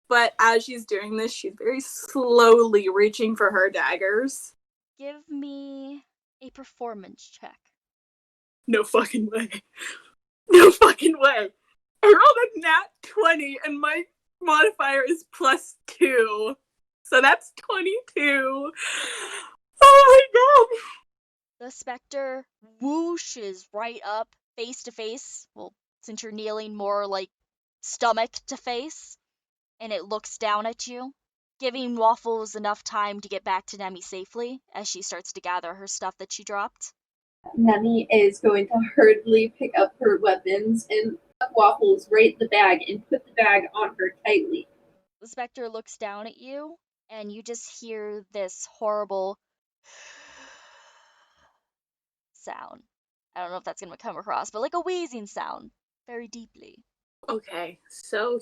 But as she's doing this, she's very slowly reaching for her daggers. Give me a performance check. No fucking way. No fucking way. I rolled a nat 20 and my modifier is +2. So that's 22. Oh my god. The specter whooshes right up, face to face. Well, since you're kneeling, more like stomach to face. And it looks down at you, giving Waffles enough time to get back to Nemmy safely as she starts to gather her stuff that she dropped. Nemmy is going to hurriedly pick up her weapons and put Waffles right in the bag and put the bag on her tightly. The specter looks down at you, and you just hear this horrible sound. I don't know if that's going to come across, but like a wheezing sound, very deeply. Okay, so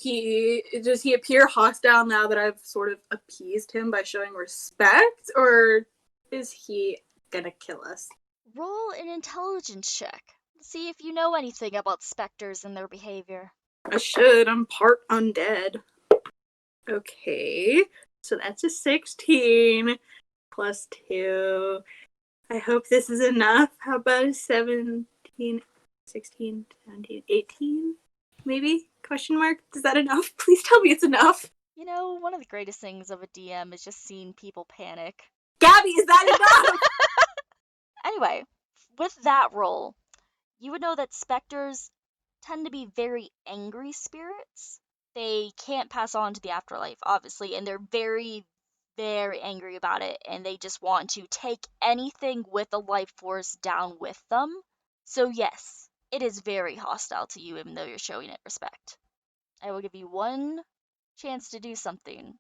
does he appear hostile now that I've sort of appeased him by showing respect, or is he gonna kill us? Roll an intelligence check. See if you know anything about specters and their behavior. I should. I'm part undead. Okay, so that's a 16 +2. I hope this is enough. How about a 17, 16, 17, 18? Maybe? Question mark? Is that enough? Please tell me it's enough. You know, one of the greatest things of a DM is just seeing people panic. Gabby, is that enough? Anyway, with that roll, you would know that specters tend to be very angry spirits. They can't pass on to the afterlife, obviously, and they're very, very angry about it, and they just want to take anything with a life force down with them. So yes, it is very hostile to you, even though you're showing it respect. I will give you one chance to do something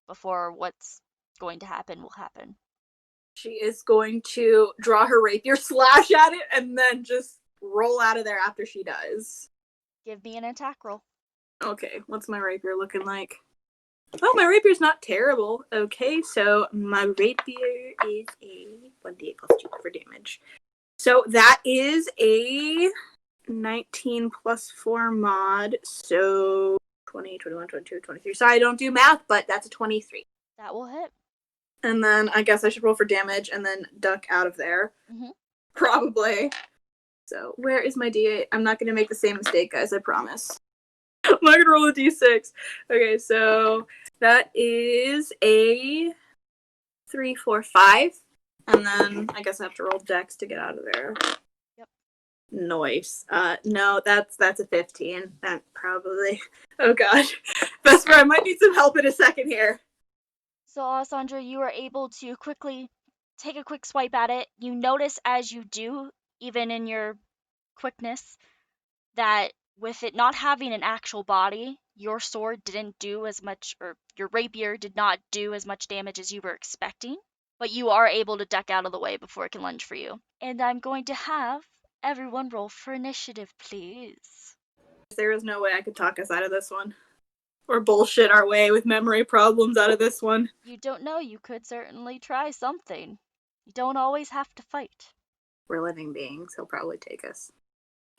before what's going to happen will happen. She is going to draw her rapier, slash at it, and then just roll out of there after she does. Give me an attack roll. Okay, what's my rapier looking like? Oh, my rapier's not terrible. Okay, so my rapier is a 1d8 +2 for damage. So that is a 19 +4 mod, so 20, 21, 22, 23. Sorry, I don't do math, but that's a 23. That will hit. And then I guess I should roll for damage and then duck out of there. Mm-hmm. Probably. So where is my d8? I'm not going to make the same mistake, guys, I promise. I'm not going to roll a d6. Okay, so that is a 3, 4, 5. And then I guess I have to roll dex to get out of there. Yep. Nice. No, that's a 15. That probably. Oh god. Vesper, I might need some help in a second here. So, Alessandra, you are able to quickly take a quick swipe at it. You notice as you do, even in your quickness, that with it not having an actual body, your sword didn't do as much, or your rapier did not do as much damage as you were expecting. But you are able to duck out of the way before it can lunge for you. And I'm going to have everyone roll for initiative, please. There is no way I could talk us out of this one. Or bullshit our way with memory problems out of this one. You don't know, you could certainly try something. You don't always have to fight. We're living beings, he'll probably take us.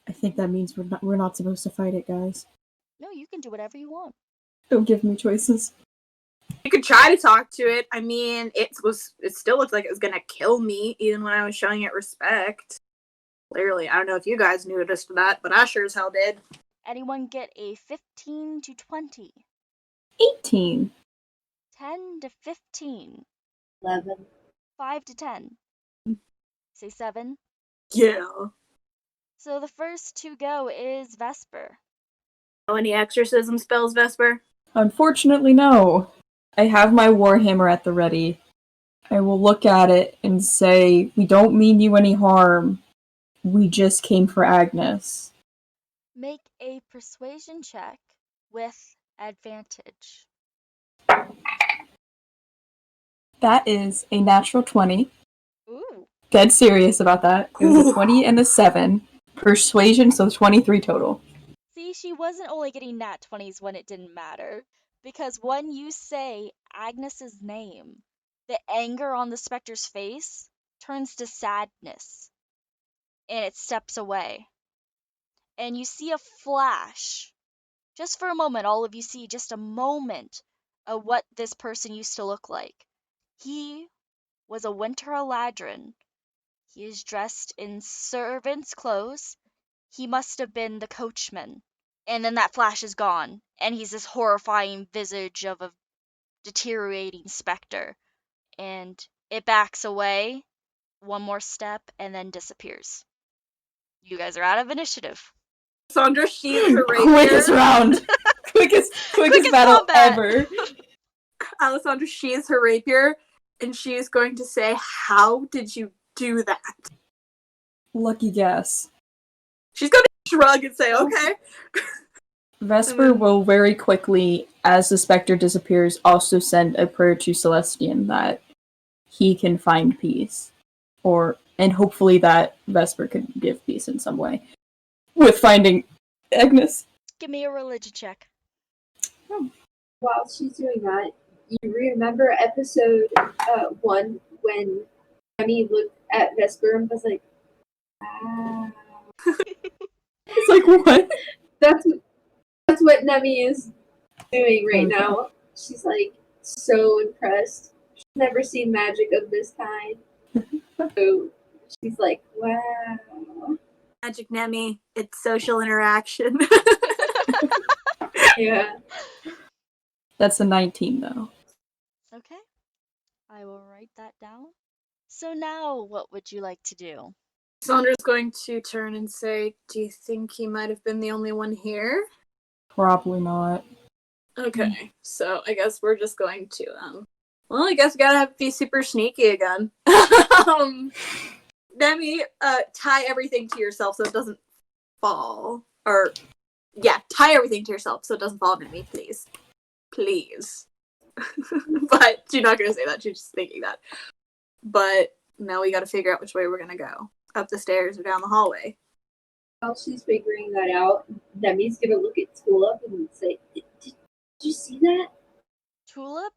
I think that means we're not supposed to fight it, guys. No, you can do whatever you want. Don't give me choices. You could try to talk to it. I mean, it still looked like it was gonna kill me, even when I was showing it respect. Clearly, I don't know if you guys noticed that, but I sure as hell did. Anyone get a 15 to 20? 18. 10 to 15? 11. 5 to 10? Say 7? Yeah. So the first to go is Vesper. Oh, any exorcism spells, Vesper? Unfortunately, no. I have my warhammer at the ready. I will look at it and say, we don't mean you any harm. We just came for Agnis. Make a persuasion check with advantage. That is a natural 20. Ooh. Dead serious about that. It was a 20 and a 7. Persuasion, so 23 total. See, she wasn't only getting nat 20s when it didn't matter. Because when you say Agnes's name, the anger on the specter's face turns to sadness. And it steps away. And you see a flash. Just for a moment, all of you see just a moment of what this person used to look like. He was a winter Eladrin. He is dressed in servant's clothes. He must have been the coachman. And then that flash is gone, and he's this horrifying visage of a deteriorating specter. And it backs away one more step and then disappears. You guys are out of initiative. Sandra sheathes her rapier. Quickest round. quickest battle combat. ever. Alessandra sheathes her rapier, and she is going to say, "How did you do that?" Lucky guess. She's going to shrug and say, "Okay." Vesper will very quickly, as the specter disappears, also send a prayer to Celestian that he can find peace. And hopefully that Vesper can give peace in some way. With finding Agnis. Give me a religion check. While she's doing that, you remember episode 1 when Nemmy looked at Vesper and was like, ah. It's like, what? That's what Nemmy is doing right now. She's like so impressed. She's never seen magic of this kind. So she's like, wow. Magic Nemmy, it's social interaction. Yeah. That's a 19, though. Okay. I will write that down. So now, what would you like to do? Sandra's going to turn and say, "Do you think he might have been the only one here?" Probably not. Okay, so I guess we're just going to, well, I guess we gotta be super sneaky again. Nemmy, tie everything to yourself so it doesn't fall. Or, yeah, tie everything to yourself so it doesn't fall, Nemmy, please. Please. But she's not gonna say that, she's just thinking that. But now we gotta figure out which way we're gonna go. Up the stairs or down the hallway. While she's figuring that out, Nemmy's gonna look at Tulip and say, did you see that? Tulip,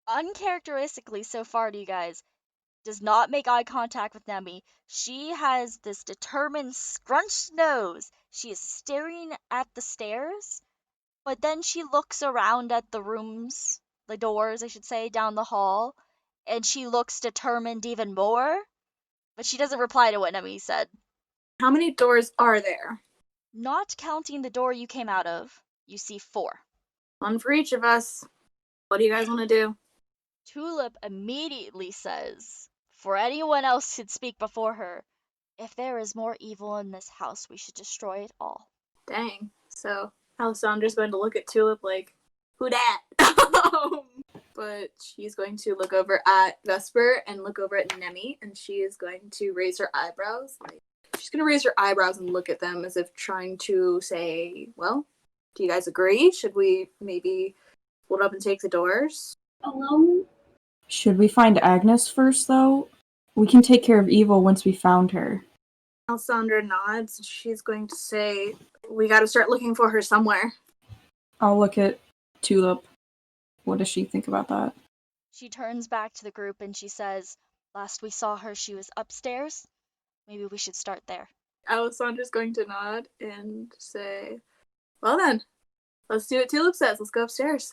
uncharacteristically so far to you guys, does not make eye contact with Nemmy. She has this determined scrunched nose. She is staring at the stairs, but then she looks around at the rooms, the doors, I should say, down the hall, and she looks determined even more, but she doesn't reply to what Nemmy said. How many doors are there? Not counting the door you came out of, you see 4. One for each of us. What do you guys want to do? Tulip immediately says, for anyone else who'd speak before her, if there is more evil in this house, we should destroy it all. Dang. So Alessandra's going to look at Tulip like, who dat? But she's going to look over at Vesper and look over at Nemmy, and she is going to raise her eyebrows. She's going to raise her eyebrows and look at them as if trying to say, well, do you guys agree? Should we maybe hold up and take the doors? Alone? Should we find Agnis first, though? We can take care of evil once we found her. Alessandra nods. She's going to say, we got to start looking for her somewhere. I'll look at Tulip. What does she think about that? She turns back to the group and she says, last we saw her, she was upstairs. Maybe we should start there. Alessandra's going to nod and say, well then, let's do what Tulip says. Let's go upstairs.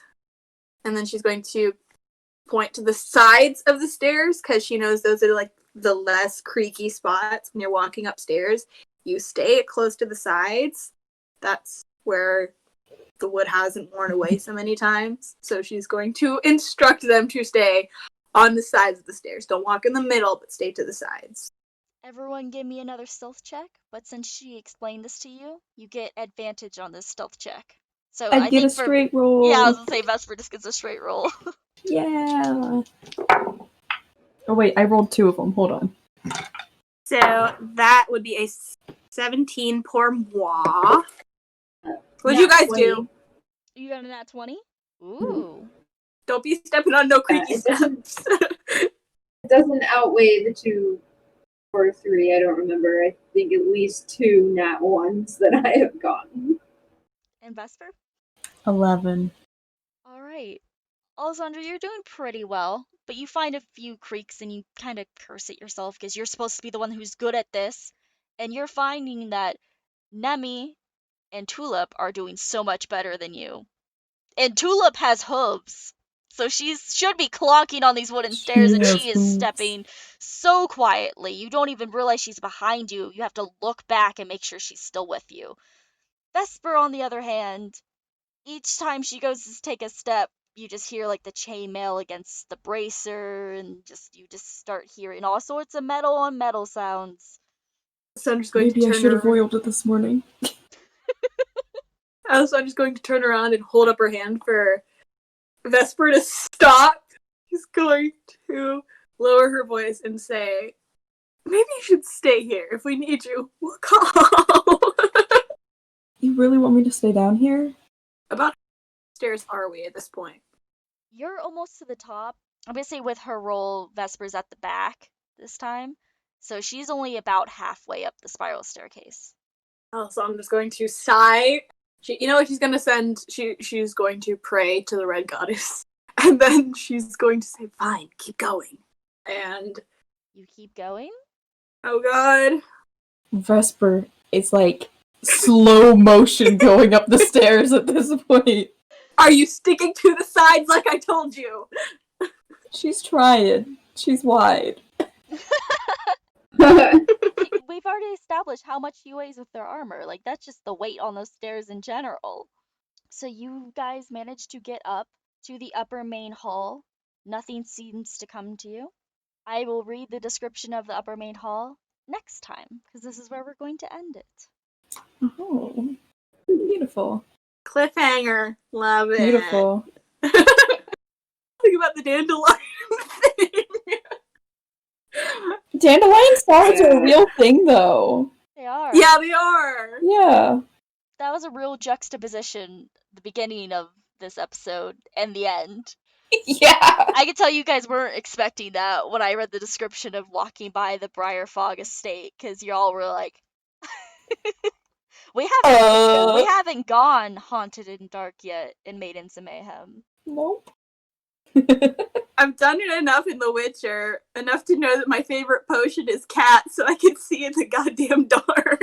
And then she's going to point to the sides of the stairs because she knows those are like the less creaky spots when you're walking upstairs. You stay close to the sides. That's where the wood hasn't worn away so many times. So she's going to instruct them to stay on the sides of the stairs. Don't walk in the middle, but stay to the sides. Everyone give me another stealth check, but since she explained this to you, you get advantage on this stealth check. So I get a straight roll. Yeah, I was gonna say Vesper just gets a straight roll. Yeah. Oh wait, I rolled 2 of them. Hold on. So that would be a 17 pour moi. What'd you guys 20. do? You got a nat 20? Ooh. Don't be stepping on no creaky It steps. doesn't outweigh the 2 or 3, I don't remember. I think at least 2 nat 1s that I have gotten. And Vesper? 11. All right. Alessandra, you're doing pretty well, but you find a few creaks and you kind of curse at yourself because you're supposed to be the one who's good at this, and you're finding that Nemmy and Tulip are doing so much better than you. And Tulip has hooves, so she should be clonking on these wooden stairs, and she is stepping so quietly. You don't even realize she's behind you. You have to look back and make sure she's still with you. Vesper, on the other hand, each time she goes to take a step, you just hear like the chainmail against the bracer, and you just start hearing all sorts of metal on metal sounds. So I'm just going Maybe to I turn should have around. oiled it this morning. So I'm just going to turn around and hold up her hand for Vesper to stop. She's going to lower her voice and say, maybe you should stay here. If we need you, we'll call. You really want me to stay down here? About how stairs are we at this point? You're almost to the top. I'm gonna say with her roll, Vesper's at the back this time. So she's only about halfway up the spiral staircase. Oh, so I'm just going to sigh. You know what she's going to send? She's going to pray to the Red Goddess. And then she's going to say, fine, keep going. And... You keep going? Oh god. Vesper is like slow motion going up the stairs at this point. Are you sticking to the sides like I told you? She's trying. She's wide. We've already established how much she weighs with their armor. Like, that's just the weight on those stairs in general. So you guys managed to get up to the upper main hall. Nothing seems to come to you. I will read the description of the upper main hall next time, because this is where we're going to end it. Oh, beautiful. Cliffhanger. Love it. Beautiful. Think about the dandelion thing. Dandelion stars are a real thing, though. They are. Yeah, they are. Yeah. That was a real juxtaposition, the beginning of this episode and the end. Yeah. I can tell you guys weren't expecting that when I read the description of walking by the Briarfog Estate, because y'all were like, we haven't gone haunted and dark yet in Maidens of Mayhem. Nope. I've done it enough in The Witcher, enough to know that my favorite potion is cat, so I can see in the goddamn dark.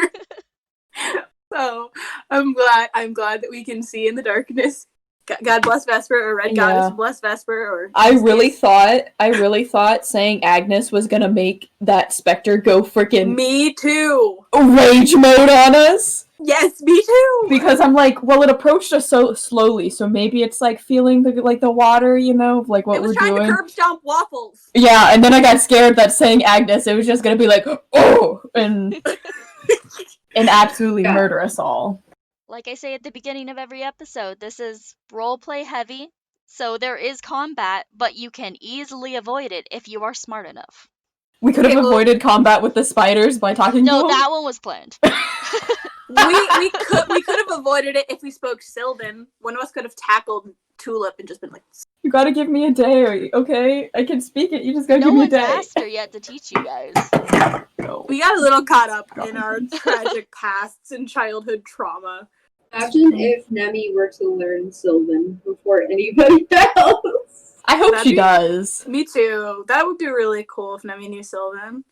So I'm glad that we can see in the darkness. God bless Vesper, or Red Goddess bless Vesper, or I really thought saying Agnis was gonna make that specter go freaking me too rage mode on us. Yes, me too. Because I'm like, well, it approached us so slowly, so maybe it's like feeling the water, you know, like what we're doing. It was trying to curb stomp Waffles. Yeah, and then I got scared that saying Agnis, it was just gonna be like, oh, and absolutely murder us all. Like I say at the beginning of every episode, this is roleplay heavy, so there is combat, but you can easily avoid it if you are smart enough. We could have avoided combat with the spiders by talking to them? No, that one was planned. we could have avoided it if we spoke Sylvan. One of us could have tackled Tulip and just been like, you gotta give me a day, okay? I can speak it, you just gotta give me a day. No one's asked her yet to teach you guys. No. We got a little caught up in our tragic pasts and childhood trauma. Imagine if Nemmy were to learn Sylvan before anybody else. I hope she does. Me too. That would be really cool if Nemmy knew Sylvan.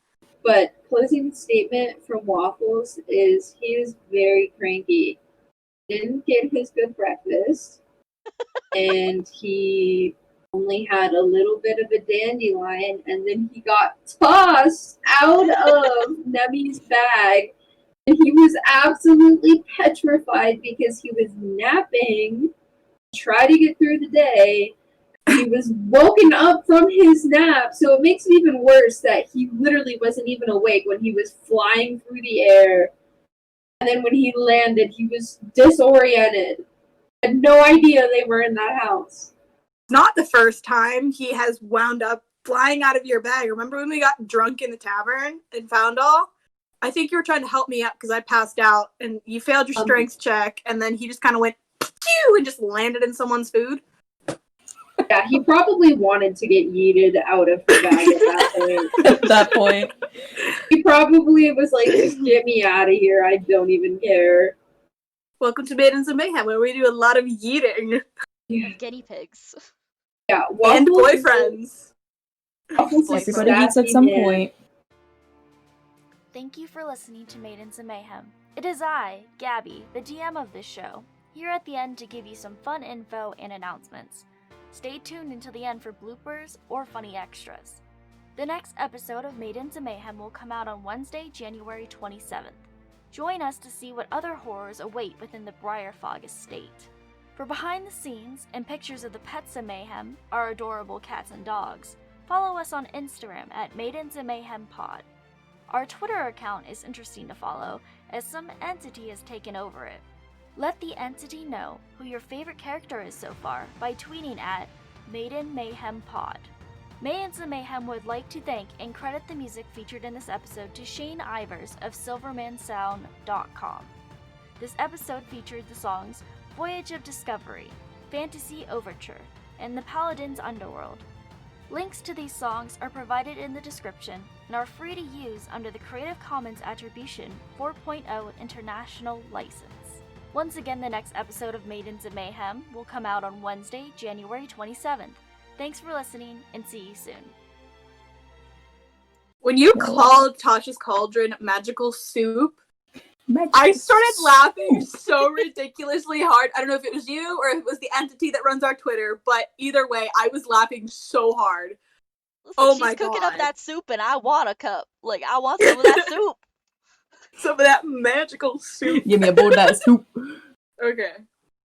But closing statement from Waffles is he is very cranky. Didn't get his good breakfast, and he only had a little bit of a dandelion, and then he got tossed out of Nemmy's bag, and he was absolutely petrified because he was napping, tried to get through the day. He was woken up from his nap, so it makes it even worse that he literally wasn't even awake when he was flying through the air. And then when he landed, he was disoriented. Had no idea they were in that house. Not the first time he has wound up flying out of your bag. Remember when we got drunk in the tavern in Foundall? I think you were trying to help me out because I passed out, and you failed your strength check, and then he just kind of went pew and just landed in someone's food. Yeah, he probably wanted to get yeeted out of the bag at that point. At that point. He probably was like, just get me out of here. I don't even care. Welcome to Maidens of Mayhem, where we do a lot of yeeting. And guinea pigs. Yeah, And Waffles boyfriends. Waffles is Everybody eats at sassy some man. point. Thank you for listening to Maidens of Mayhem. It is I, Gabby, the DM of this show, here at the end to give you some fun info and announcements. Stay tuned until the end for bloopers or funny extras. The next episode of Maidens of Mayhem will come out on Wednesday, January 27th. Join us to see what other horrors await within the Briarfog Estate. For behind the scenes and pictures of the pets of Mayhem, our adorable cats and dogs, follow us on Instagram at Maidens of Mayhem Pod. Our Twitter account is interesting to follow, as some entity has taken over it. Let the entity know who your favorite character is so far by tweeting at Maiden Mayhem Pod. Maidens of Mayhem would like to thank and credit the music featured in this episode to Shane Ivers of SilvermanSound.com. This episode featured the songs Voyage of Discovery, Fantasy Overture, and The Paladin's Underworld. Links to these songs are provided in the description and are free to use under the Creative Commons Attribution 4.0 International License. Once again, the next episode of Maidens of Mayhem will come out on Wednesday, January 27th. Thanks for listening, and see you soon. When you called Tasha's Cauldron magical soup, I started laughing so ridiculously hard. I don't know if it was you or if it was the entity that runs our Twitter, but either way, I was laughing so hard. Listen, Oh she's my cooking God. up that soup, and I want a cup. Like, I want some of that soup. Some of that magical soup. Give me a bowl of that soup. Okay.